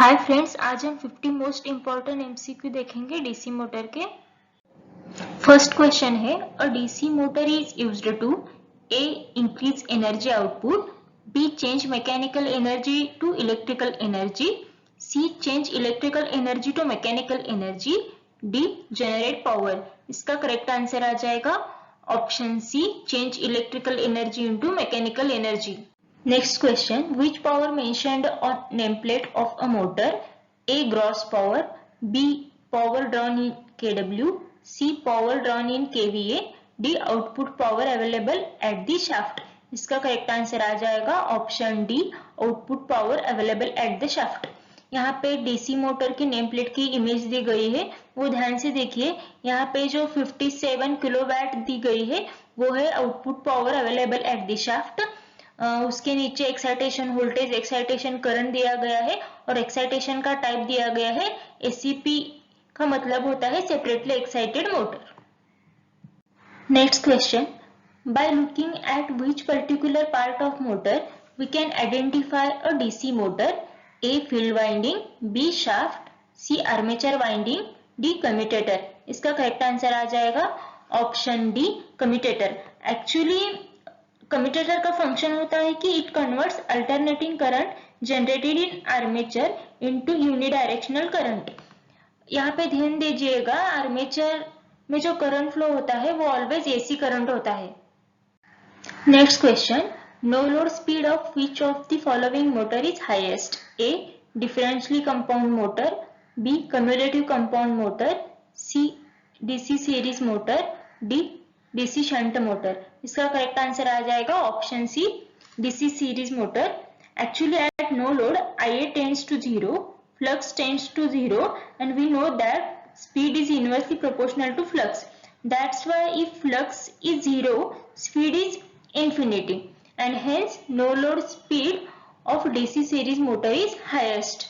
Hi friends, आज हम 50 most important MCQ देखेंगे डीसी मोटर के। फर्स्ट क्वेश्चन है, a DC motor is used to A increase energy output, B change mechanical energy to electrical energy, C change electrical energy to mechanical energy, D generate power. इसका correct answer आ जाएगा option C, change electrical energy into mechanical energy. Next question, which power mentioned on nameplate of a motor? A gross power, B power drawn in kW, C power drawn in kVA, D output power available at the shaft। इसका correct answer आ जाएगा option D, output power available at the shaft. यहाँ पे DC motor की name plate की image दी गई है, वो ध्यान से देखिए। यहाँ पे जो 57 किलोवाट दी गई है वो है output power available at the shaft. उसके नीचे एक्साइटेशन वोल्टेज, एक्साइटेशन करंट दिया गया है और एक्साइटेशन का टाइप दिया गया है एसीपी का मतलब होता है separately excited motor. Next question, by looking at which particular part of motor we can identify a DC motor? A field winding, B shaft, C armature winding, D commutator. इसका correct answer आ जाएगा option D, commutator. Actually commutator का function होता है कि it converts alternating current generated in armature into unidirectional current. यहाँ पे ध्यान दीजिएगा, आर्मेचर में जो करंट फ्लो होता है वो ऑलवेज एसी करंट होता है। Next question, no load speed of which of the following motor is highest? A differentially compound motor, B cumulative compound motor, C DC series motor, D DC shunt motor. इसका correct answer आ जाएगा option C, DC series motor. Actually at no load IA tends to 0, flux tends to 0, and we know that speed is inversely proportional to flux. That's why if flux is 0, speed is infinity, and hence no load speed of DC series motor is highest.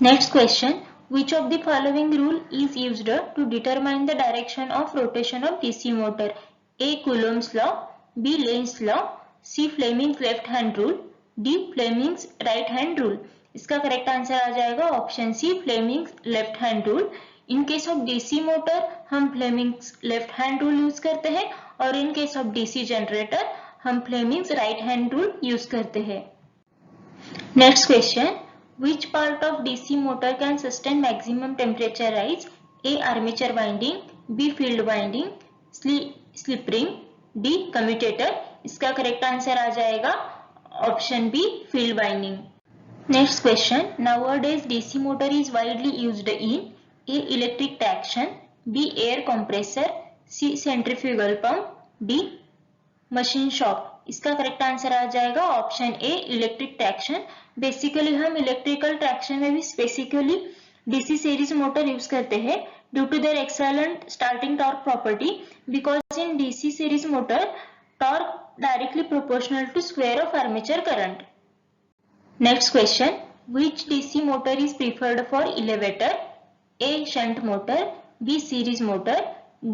Next question, which of the following rule is used to determine the direction of rotation of DC motor? A Coulomb's law, B Lenz's law, C Fleming's left hand rule, D Fleming's right hand rule। इसका correct answer आ जाएगा option C, Fleming's left hand rule. In case of DC motor हम Fleming's left hand rule use करते हैं और in case of DC generator हम Fleming's right hand rule use करते हैं। Next question, which part of DC motor can sustain maximum temperature rise? A armature winding, B field winding, slip ring, D commutator। इसका correct answer आ जाएगा option B, field winding। Next question, nowadays DC motor is widely used in A electric traction, B air compressor, C centrifugal pump, D machine shop. इसका correct answer आ जाएगा option A, electric traction. Basically हम electrical traction में भी specifically DC series motor use करते हैं due to their excellent starting torque property, because in DC series motor torque directly proportional to square of armature current. Next question, which DC motor is preferred for elevator? A shunt motor, B series motor,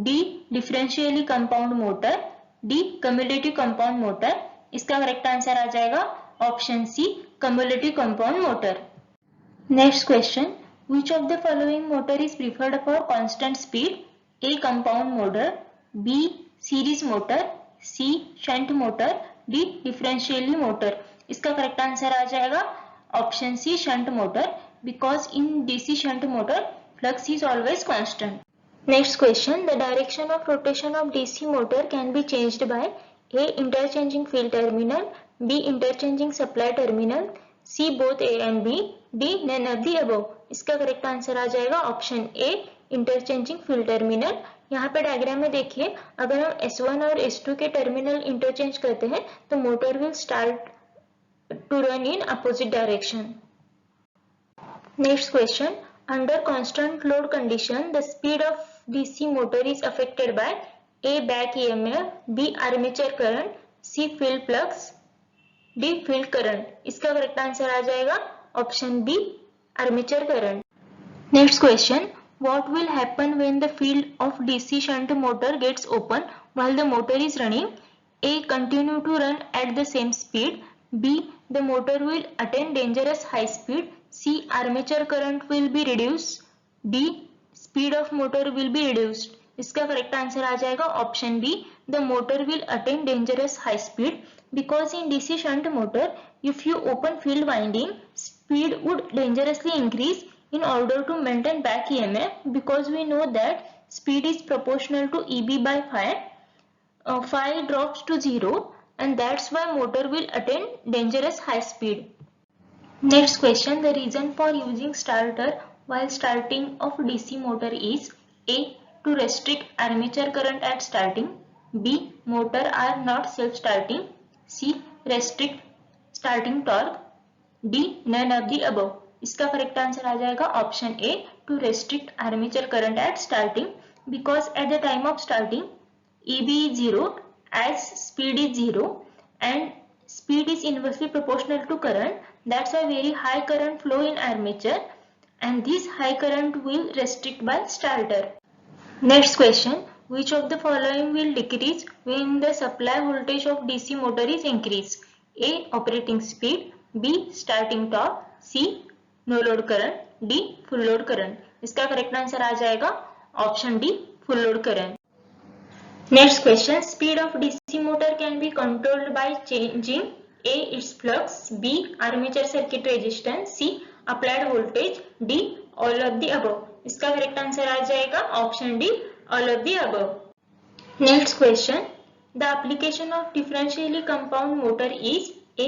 D differentially compound motor, D cumulative compound motor। इसका correct answer आ जाएगा option C, cumulative compound motor। Next question, which of the following motor is preferred for constant speed? A compound motor, B series motor, C shunt motor, D differentially motor। इसका correct answer आ जाएगा option C, shunt motor, because in DC shunt motor flux is always constant. Next question, the direction of rotation of DC motor can be changed by A interchanging field terminal, B interchanging supply terminal, C both A and B, D none of the above। इसका correct answer आ जाएगा option ए, interchanging field terminal. यहाँ पे diagram में देखिए, अगर हम S1 और S2 के टर्मिनल इंटरचेंज करते हैं तो motor will start to run in opposite direction. Next question, under constant load condition the speed of DC motor is affected by A back EMF, B armature current, C field flux, D field current। इसका correct answer आ जाएगा option B, armature current। Next question, what will happen when the field of DC shunt motor gets open while the motor is running? A continue to run at the same speed, B the motor will attain dangerous high speed, C. Armature current will be reduced. D. Speed of motor will be reduced. इसका correct answer आ जाएगा option B, the motor will attain dangerous high speed because in DC shunt motor if you open field winding speed would dangerously increase in order to maintain back EMF because we know that speed is proportional to EB by phi. Phi drops to 0 and that's why motor will attain dangerous high speed. Next question, the reason for using starter while starting of DC motor is A. To restrict armature current at starting. B. Motor are not self-starting. C. Restrict starting torque. D. None of the above. इसका correct answer आ जाएगा option A, to restrict armature current at starting because at the time of starting EB is 0 as speed is 0 and speed is inversely proportional to current. That's why very high current flow in armature and this high current will restrict by starter. Next question, which of the following will decrease when the supply voltage of DC motor is increased? A. Operating speed. B. Starting torque. C. No load current. D. Full load current. इसका correct answer आ जाएगा option D, full load current. Next question, speed of DC motor can be controlled by changing A. its flux. B. Armature circuit resistance. C. Applied voltage. D. All of the above. इसका correct answer आ जाएगा option D, all of the above. Next question, the application of differentially compound motor is A.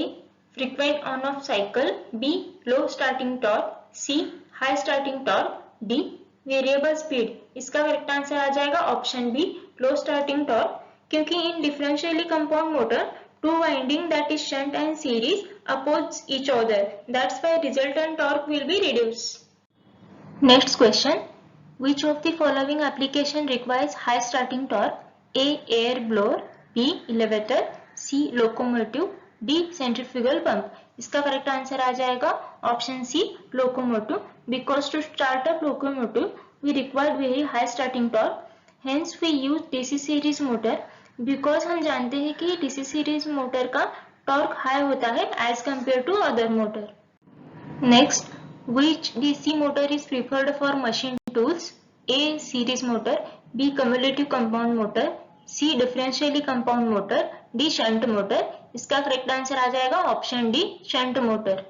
Frequent on off cycle. B. Low starting torque. C. High starting torque. D. Variable speed. इसका correct answer आ जाएगा option B, low starting torque, क्योंकि in differentially compound motor two winding that is shunt and series oppose each other. That's why resultant torque will be reduced. Next question, which of the following application requires high starting torque? A. Air blower. B. Elevator. C. Locomotive. D. Centrifugal pump. इसका correct answer आ जाएगा option C, locomotive, because to start up locomotive we require very high starting torque. Hence we use DC series motor because हम जानते हैं कि DC series motor का torque high होता है as compared to other motor. Next, which DC motor is preferred for machine tools? A. Series motor. B. Cumulative compound motor. C. Differentially compound motor. D. Shunt motor. इसका correct answer आ जाएगा option D, shunt motor.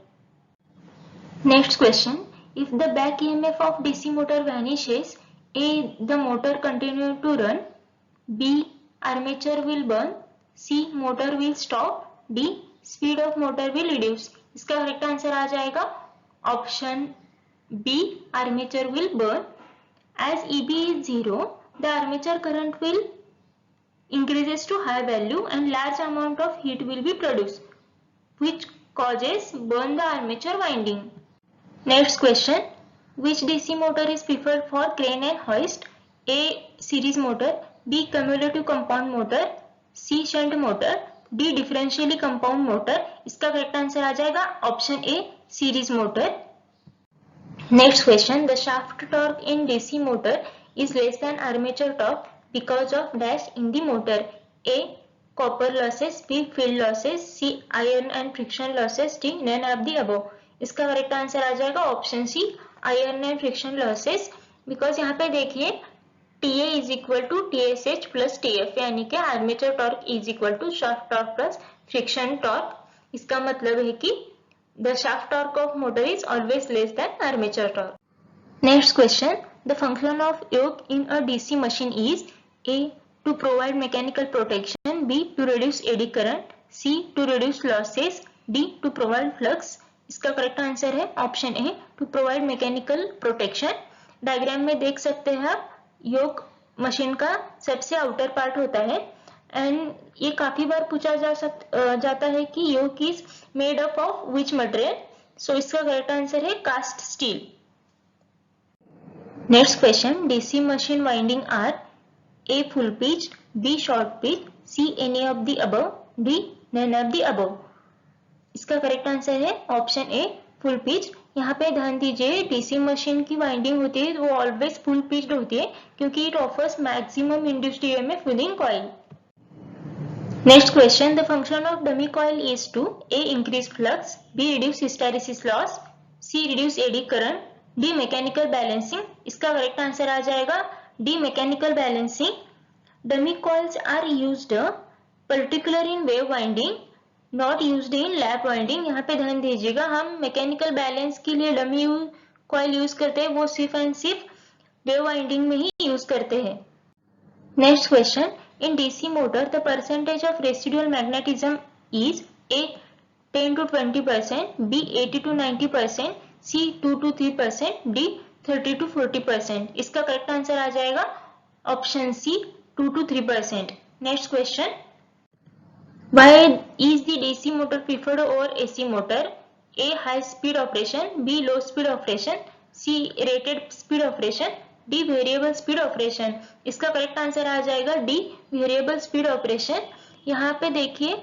Next question, if the back EMF of DC motor vanishes, A. the motor continue to run. B. armature will burn. C. motor will stop. D. speed of motor will reduce. इसका correct answer आ जाएगा option B, armature will burn. As EB is 0, the armature current will increases to high value and large amount of heat will be produced, which causes burn the armature winding. Next question, which DC motor is preferred for crane and hoist? A. series motor. B. cumulative compound motor. C. shunt motor. D. differentially compound motor. इसका correct answer आ जाएगा option A, series motor. Next question, the shaft torque in DC motor is less than armature torque because of dash in the motor. A. copper losses. B. field losses. C. iron and friction losses. D. none of the above. इसका correct answer आ जाएगा option C, iron and friction losses, because यहाँ पे देखिए TA is equal to TSH plus TF, यानी कि armature torque is equal to shaft torque plus friction torque. इसका मतलब है कि the shaft torque of motor is always less than armature torque. Next question, the function of yoke in a DC machine is A. to provide mechanical protection. B. to reduce eddy current. C. to reduce losses. D. to provide flux. इसका correct answer है option A, to provide mechanical protection. Diagram में देख सकते हैं आप, योक machine का सबसे outer part होता है एंड ये काफी बार पूछा जाता है कि yoke is made up of which material. So इसका करेक्ट आंसर है cast steel. Next question, DC machine winding are A. Full pitch. B. Short pitch. C. Any of the above. D. None of the above. इसका correct answer है option A, full pitch. यहाँ पे ध्यान दीजिए, DC machine की winding होती है वो ऑलवेज फुल पिच्ड होती है क्योंकि it offers maximum induced EMF within coil. Next question, the function of dummy coil is to A. increase flux. B. reduce hysteresis loss. C reduce eddy current, D mechanical balancing, इसका correct answer आ जाएगा D mechanical balancing. Dummy coils are used particular in wave winding, not used in lap winding. यहाँ पे ध्यान दीजिएगा, हम mechanical balance के लिए डमी कॉइल यूज करते हैं, वो सिर्फ एंड सिर्फ वेव वाइंडिंग में ही यूज करते हैं। Next question, in DC motor the percentage of residual magnetism is a 10 to 20%, B 80 to 90%, C 2 to 3%, D 30 to 40%। इसका करेक्ट आंसर आ जाएगा option C 2 to 3%। Next question, Why is the DC motor preferred over AC motor? A high speed operation, B low speed operation, C rated speed operation, D variable speed operation। इसका correct answer आ जाएगा D variable speed operation। यहाँ पे देखिए,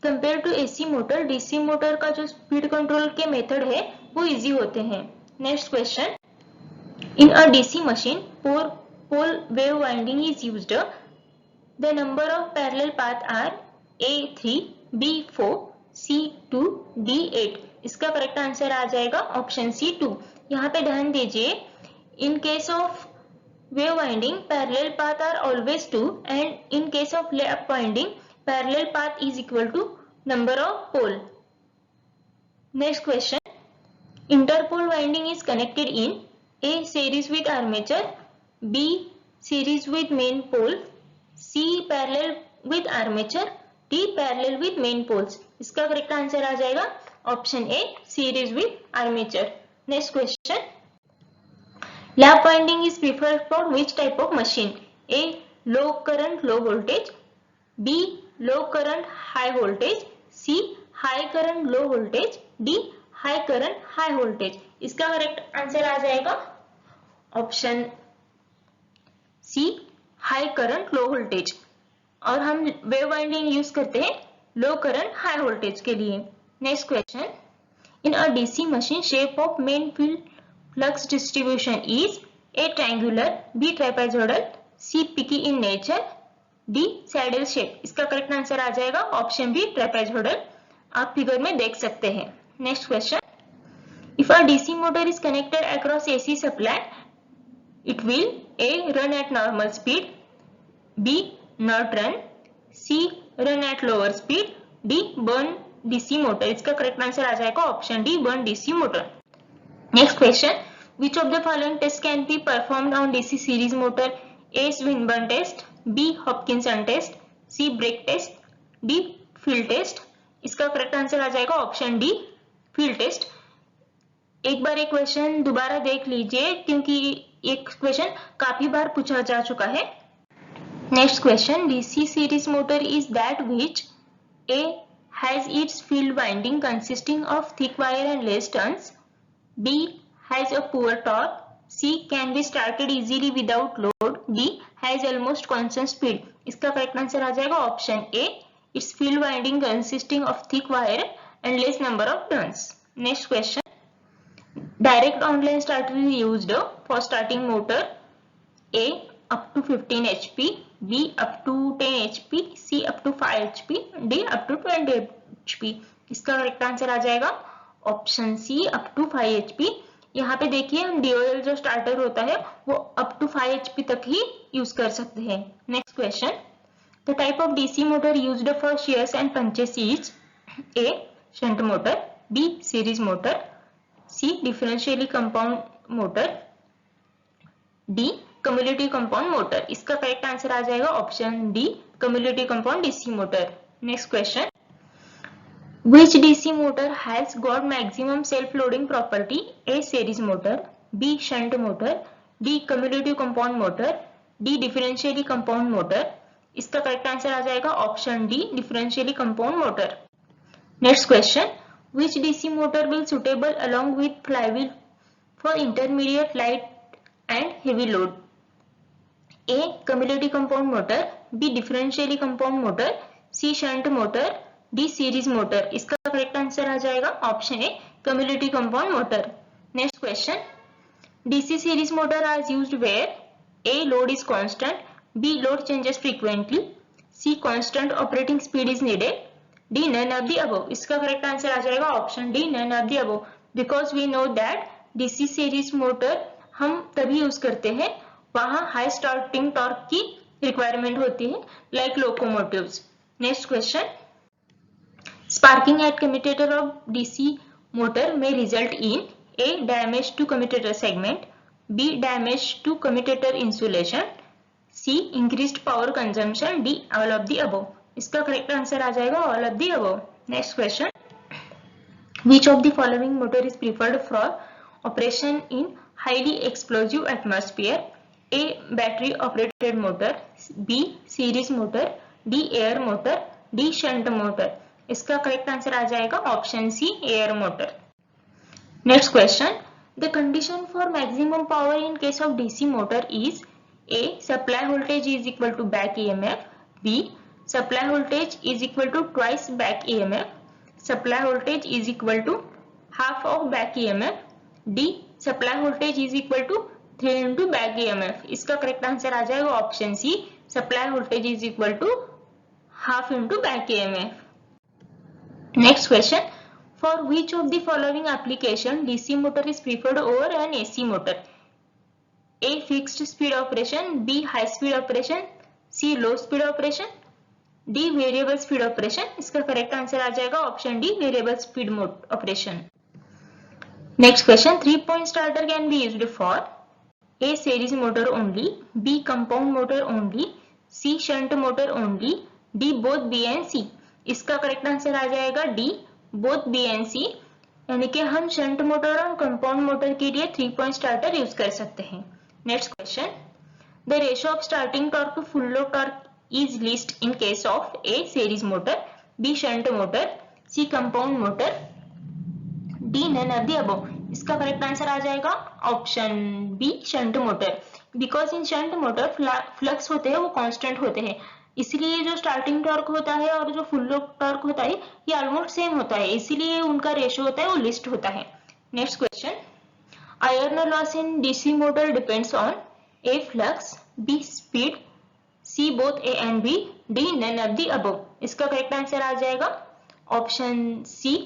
compare to AC motor, DC motor का जो speed control के method है वो इजी होते हैं। Next question, in a DC machine pole wave winding is used, the number of parallel path are A3, B4, C2, D8। इसका correct answer आ जाएगा ऑप्शन C2। यहाँ पे ध्यान दीजिए, इन case of wave winding parallel path are always 2 and in case of lap winding parallel path is equal to number of pole। Next question, interpole winding is connected in A series with armature, B series with main pole, C parallel with armature, D parallel with main poles। इसका correct answer आ जाएगा option A series with armature। Next question, lap winding is preferred for which type of machine? A low current low voltage, B low current high voltage, C high current low voltage, D high current high voltage। इसका correct answer आ जाएगा option C high current low voltage. और हम wave winding use करते हैं लो current high voltage के लिए। Next question, in a DC machine shape of main field flux distribution is A triangular, B trapezoidal, C picky in nature, D saddle shape। इसका correct answer आ जाएगा option B trapezoidal। आप figure में देख सकते हैं। Next question, if a DC motor is connected across AC supply, it will A run at normal speed, B not run, C run at lower speed, D burn DC motor। इसका correct answer आ जाएगा option D burn DC motor। Next question, which of the following tests can be performed on DC series motor? A Swinburne test, B Hopkinson test, C brake test, D field test। इसका correct answer आ जाएगा option D field test। एक बार एक question दोबारा देख लीजिए क्योंकि एक क्वेश्चन काफी बार पूछा जा चुका है। Next question, DC series motor is that which A has its field winding consisting of thick wire and less turns, B has a poor torque, C can be started easily without load, D has almost constant speed। इसका correct answer आ जाएगा option A it's field winding consisting of thick wire and less number of turns. Next question, direct online starter is used for starting motor, A up to 15 HP, B up to 10 HP, C up to 5 HP, D up to 20 HP। इसका correct answer आ जाएगा option C up to 5 HP। यहाँ पे देखिए, हम DOL जो starter होता है वो अप टू 5 HP तक ही यूज कर सकते हैं। Next question, the type of DC motor used for shears and punches is A shunt motor, B series motor, C differentially compound motor, D cumulative compound motor. इसका correct answer आ जाएगा option D cumulative compound DC motor. Next question, which DC motor has got maximum self-loading property? A series motor, B shunt motor, D cumulative compound motor, D differentially compound motor। इसका correct answer आ जाएगा option D differentially compound motor। Next question, which DC motor will suitable along with flywheel for intermediate light and heavy load? A cumulative compound motor, B differentially compound motor, C shunt motor, D series motor. इसका correct answer आ जाएगा option A cumulative compound motor. Next question, DC series motor are used where? A load is constant, B load changes frequently, C constant operating speed is needed, D none of the above. इसका correct answer आ जाएगा option D none of the above. Because we know that DC series motor हम तभी use करते हैं वहां high starting torque की requirement होती है, like locomotives. Next question, sparking at commutator of DC motor may result in A. damage to commutator segment, B. damage to commutator insulation, C. increased power consumption, D. all of the above। इसका correct answer आ जाएगा all of the above। Next question, which of the following motor is preferred for operation in highly explosive atmosphere? A. battery operated motor, B. series motor, D. air motor, D. shunt motor। इसका correct answer आ जाएगा option C air motor. Next question, the condition for maximum power in case of DC motor is A supply voltage is equal to back EMF, B supply voltage is equal to twice back EMF, supply voltage is equal to half of back EMF, D supply voltage is equal to 3 into back EMF. इसका correct answer आ जाएगा option C supply voltage is equal to half into back EMF. Next question, for which of the following application DC motor is preferred over an AC motor? A. fixed speed operation, B. high speed operation, C. low speed operation, D. variable speed operation। इसका correct answer आ जाएगा option D variable speed operation. Next question, 3-point starter can be used for A. series motor only, B. compound motor only, C. shunt motor only, D. both B and C। इसका correct answer आ जाएगा D both B and C, यानी कि हम shunt motor और compound motor के लिए 3-point starter use कर सकते हैं। Next question, the ratio of starting torque to full load torque is least in case of A series motor, B shunt motor, C compound motor, D none of the above. इसका correct answer आ जाएगा option B shunt motor, because in shunt motor flux होते हैं वो constant होते हैं, इसलिए जो स्टार्टिंग टॉर्क होता है और जो फुल लोड टॉर्क होता है ये ऑलमोस्ट सेम होता है, इसीलिए उनका रेशियो होता है वो लिस्ट होता है। Next question, iron loss in DC motor depends on A flux, B speed, C both A and B, D none of the above. इसका करेक्ट आंसर आ जाएगा option C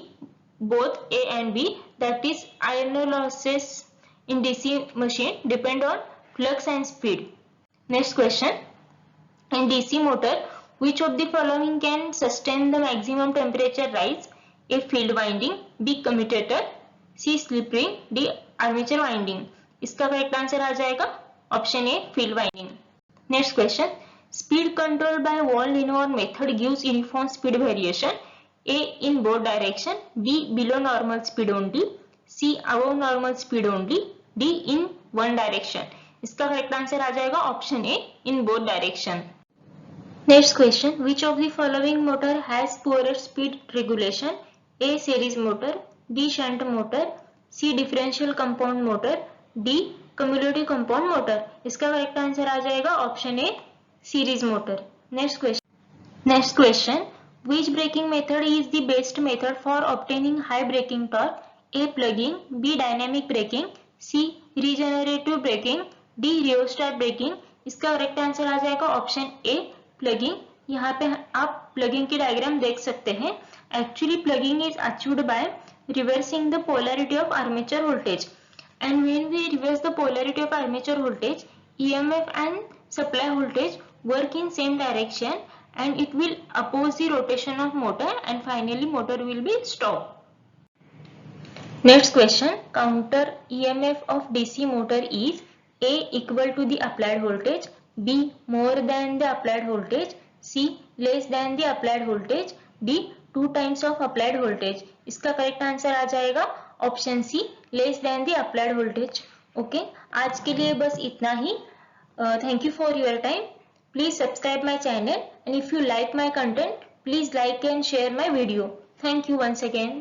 both A and B, that is iron losses in DC machine depend on flux and speed. Next question, in DC motor, which of the following can sustain the maximum temperature rise? A. field winding, B. commutator, C. slip ring, D. armature winding। इसका correct answer आ जाएगा option A field winding। Next question, speed control by wall linear method gives uniform speed variation, A. in both direction, B. below normal speed only, C. above normal speed only, D. in one direction। इसका correct answer आ जाएगा option A in both direction। Next question, which of the following motor has poorer speed regulation? A. series motor, B. shunt motor, C. differential compound motor, D. cumulative compound motor। इसका correct answer आ जाएगा option A series motor. Next question, which braking method is the best method for obtaining high braking torque? A. plugging, B. dynamic braking, C. regenerative braking, D. rheostat braking। इसका correct answer आ जाएगा option ए plugging. यहाँ पे आप plugging की diagram देख सकते हैं। Actually plugging is achieved by reversing the polarity of armature voltage, and when we reverse the polarity of armature voltage, EMF and supply voltage work in same direction and it will oppose the rotation of motor and finally motor will be stopped। Next question, counter EMF of DC motor is A equal to the applied voltage, B more than the applied voltage, C less than the applied voltage, D 2 times of applied voltage। इसका correct answer आ जाएगा option C less than the applied voltage। Okay, आज के लिए बस इतना ही। Thank you for your time. Please subscribe my channel, and if you like my content, please like and share my video. Thank you once again.